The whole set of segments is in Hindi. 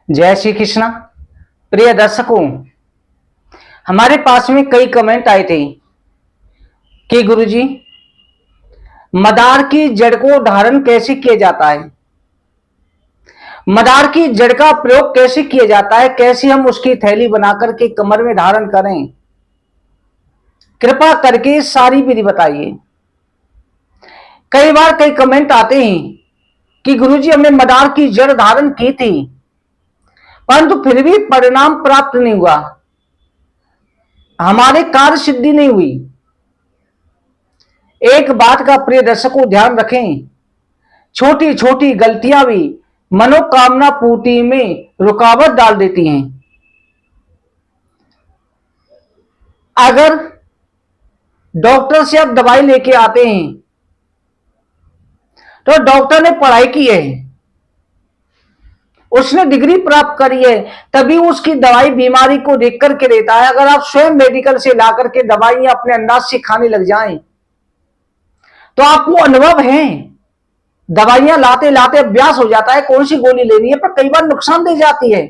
जय श्री कृष्णा। प्रिय दर्शकों, हमारे पास में कई कमेंट आए थे कि गुरुजी, मदार की जड़ को धारण कैसे किया जाता है, मदार की जड़ का प्रयोग कैसे किया जाता है, कैसे हम उसकी थैली बनाकर के कमर में धारण करें, कृपा करके सारी विधि बताइए। कई बार कई कमेंट आते हैं कि गुरुजी, हमने मदार की जड़ धारण की थी परंतु फिर भी परिणाम प्राप्त नहीं हुआ, हमारे कार्य सिद्धि नहीं हुई। एक बात का प्रिय दर्शकों ध्यान रखें, छोटी छोटी गलतियां भी मनोकामना पूर्ति में रुकावट डाल देती हैं। अगर डॉक्टर से आप दवाई लेके आते हैं तो डॉक्टर ने पढ़ाई की है, उसने डिग्री प्राप्त करी है, तभी उसकी दवाई बीमारी को देख करके देता है। अगर आप स्वयं मेडिकल से ला करके दवाइयां अपने अंदाज से खाने लग जाएं तो आपको अनुभव है, दवाइयां लाते लाते अभ्यास हो जाता है कौन सी गोली लेनी है, पर कई बार नुकसान दे जाती है।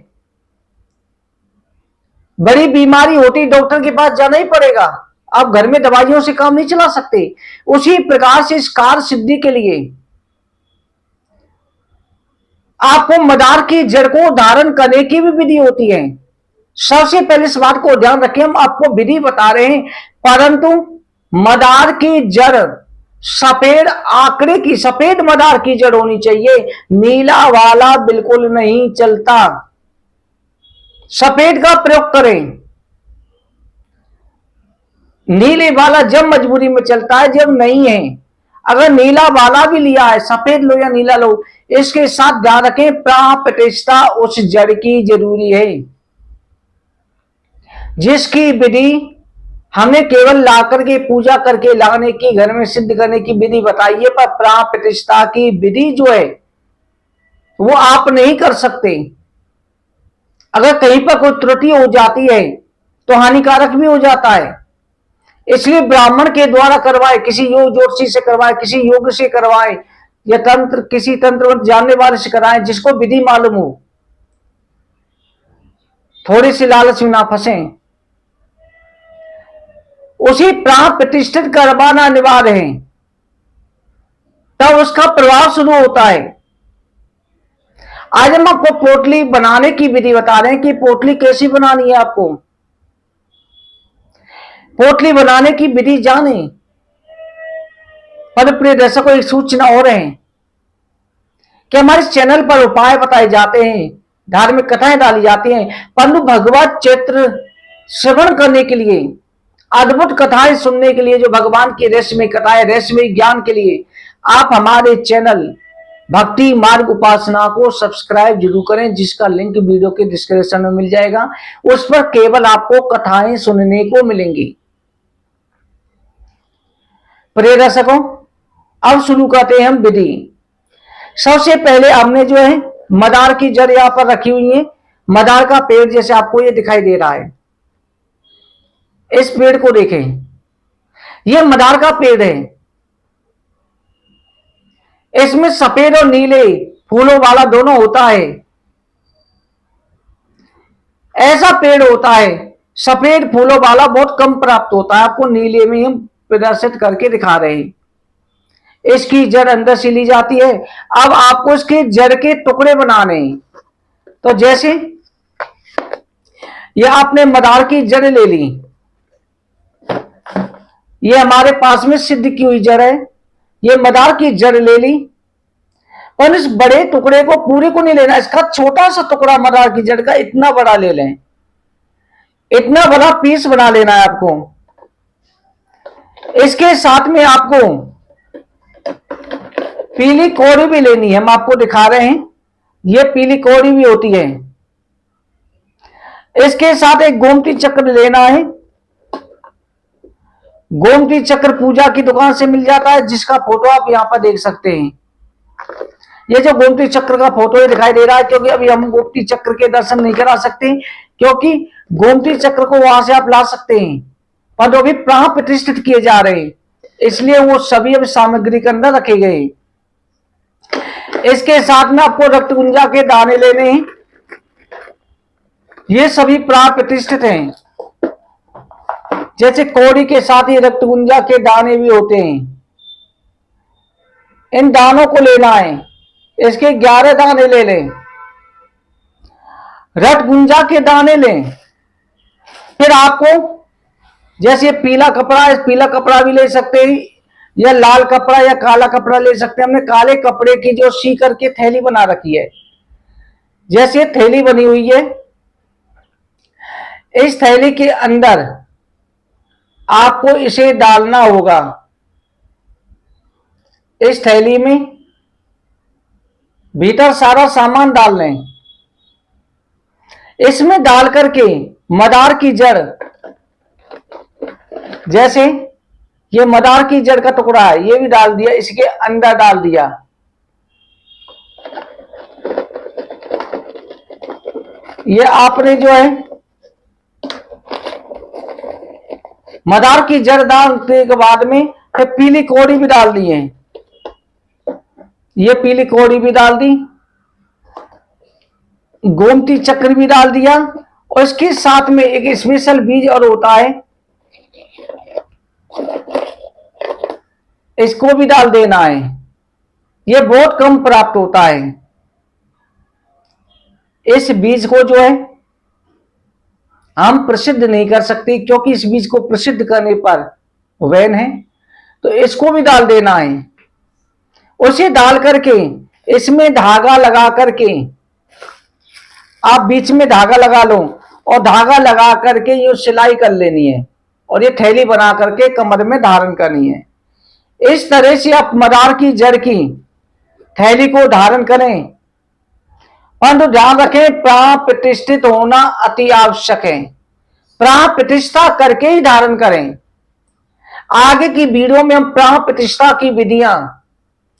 बड़ी बीमारी होती डॉक्टर के पास जाना ही पड़ेगा, आप घर में दवाइयों से काम नहीं चला सकते। उसी प्रकार से इस कार्य सिद्धि के लिए आपको मदार की जड़ को धारण करने की भी विधि होती है। सबसे पहले इस बात को ध्यान रखें, हम आपको विधि बता रहे हैं, परंतु मदार की जड़ सफेद आंकड़े की, सफेद मदार की जड़ होनी चाहिए, नीला वाला बिल्कुल नहीं चलता। सफेद का प्रयोग करें। नीले वाला जब मजबूरी में चलता है, जब नहीं है। अगर नीला वाला भी लिया है, सफेद लो या नीला लो, इसके साथ ध्यान रखें प्राण प्रतिष्ठा उस जड़ की जरूरी है जिसकी विधि हमने केवल ला करके पूजा करके लाने की, घर में सिद्ध करने की विधि बताई है, पर प्राण प्रतिष्ठा की विधि जो है वो आप नहीं कर सकते। अगर कहीं पर कोई त्रुटि हो जाती है तो हानिकारक भी हो जाता है। इसलिए ब्राह्मण के द्वारा करवाए, किसी योग ज्योतिषी से करवाए, किसी योग से करवाए, या तंत्र किसी तंत्र जानने वाले से कराएं जिसको विधि मालूम हो। थोड़ी सी लालच में ना फंसे। उसी प्राण प्रतिष्ठित करवाना अनिवार्य है, तब उसका प्रभाव शुरू होता है। आज हम आपको पोटली बनाने की विधि बता रहे हैं कि पोटली कैसी बनानी है। आपको पोटली बनाने की विधि जाने, पर प्रिय दर्शकों एक सूचना हो रहे हैं कि हमारे चैनल पर उपाय बताए जाते हैं, धार्मिक कथाएं डाली जाती हैं, परंतु भगवत चित्र श्रवण करने के लिए, अद्भुत कथाएं सुनने के लिए, जो भगवान की रहस्यमय कथाएं, रहस्यमय ज्ञान के लिए आप हमारे चैनल भक्ति मार्ग उपासना को सब्सक्राइब जरूर करें, जिसका लिंक वीडियो के डिस्क्रिप्शन में मिल जाएगा। उस पर केवल आपको कथाएं सुनने को मिलेंगी। प्रिय दर्शकों, अब शुरू करते हैं हम विधि। सबसे पहले हमने जो है मदार की जड़ यहां पर रखी हुई है। मदार का पेड़ जैसे आपको ये दिखाई दे रहा है, इस पेड़ को देखें, यह मदार का पेड़ है। इसमें सफेद और नीले फूलों वाला दोनों होता है। ऐसा पेड़ होता है, सफेद फूलों वाला बहुत कम प्राप्त होता है। आपको नीले में हम प्रदर्शित करके दिखा रहे हैं। इसकी जड़ अंदर से ली जाती है। अब आपको इसके जड़ के टुकड़े बनाने हैं। तो जैसे यह आपने मदार की जड़ ले ली, यह हमारे पास में सिद्ध की हुई जड़ है, यह मदार की जड़ ले ली, और इस बड़े टुकड़े को पूरे को नहीं लेना, इसका छोटा सा टुकड़ा मदार की जड़ का इतना बड़ा ले लें, इतना बड़ा पीस बना लेना है आपको। इसके साथ में आपको पीली कौड़ी भी लेनी है, हम आपको दिखा रहे हैं, यह पीली कौड़ी भी होती है। इसके साथ एक गोमती चक्र लेना है। गोमती चक्र पूजा की दुकान से मिल जाता है, जिसका फोटो आप यहां पर देख सकते हैं। ये जो गोमती चक्र का फोटो ये दिखाई दे रहा है, क्योंकि अभी हम गोमती चक्र के दर्शन नहीं करा सकते, क्योंकि गोमती चक्र को वहां से आप ला सकते हैं, पर वो भी प्राण प्रतिष्ठित किए जा रहे हैं, इसलिए वो सभी अब सामग्री के अंदर रखे गए। इसके साथ में आपको रक्त गुंजा के दाने लेने हैं। ये सभी प्राण प्रतिष्ठित हैं। जैसे कौड़ी के साथ ही रक्त गुंजा के दाने भी होते हैं, इन दानों को लेना है। इसके 11 दाने ले लें। रक्त गुंजा के दाने लें। फिर आपको जैसे पीला कपड़ा, इस पीला कपड़ा भी ले सकते हैं, या लाल कपड़ा या काला कपड़ा ले सकते हैं। हमने काले कपड़े की जो सी करके थैली बना रखी है, जैसे थैली बनी हुई है, इस थैली के अंदर आपको इसे डालना होगा। इस थैली में भीतर सारा सामान डाल लें। इसमें डाल करके मदार की जड़, जैसे ये मदार की जड़ का टुकड़ा है, ये भी डाल दिया, इसके अंदर डाल दिया। ये आपने जो है मदार की जड़ डालने के बाद में फिर पीली कौड़ी भी डाल दी है। ये पीली कौड़ी भी डाल दी, गोमती चक्र भी डाल दिया, और इसके साथ में एक स्पेशल बीज और होता है, इसको भी डाल देना है। ये बहुत कम प्राप्त होता है। इस बीज को जो है हम प्रसिद्ध नहीं कर सकते, क्योंकि इस बीज को प्रसिद्ध करने पर वैन है, तो इसको भी डाल देना है। उसे डाल करके इसमें धागा लगा करके, आप बीच में धागा लगा लो, और धागा लगा करके ये सिलाई कर लेनी है, और ये थैली बना करके कमर में धारण करनी है। इस तरह से आप मदार की जड़ की थैली को धारण करें। परंतु ध्यान रखें, प्राण प्रतिष्ठित होना अति आवश्यक है। प्राण प्रतिष्ठा करके ही धारण करें। आगे की वीडियो में हम प्राण प्रतिष्ठा की विधियां,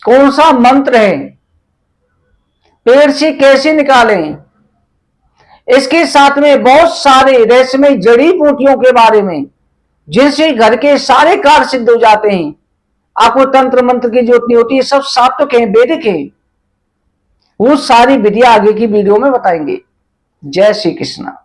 कौन सा मंत्र है, पेड़ से कैसे निकालें, इसके साथ में बहुत सारे रहस्यमय जड़ी बूटियों के बारे में, जिनसे घर के सारे कार्य सिद्ध हो जाते हैं। आपको तंत्र मंत्र की जरूरत नहीं होती है, सब सात्विक है, वैदिक है। वो सारी विधियां आगे की वीडियो में बताएंगे। जय श्री कृष्ण।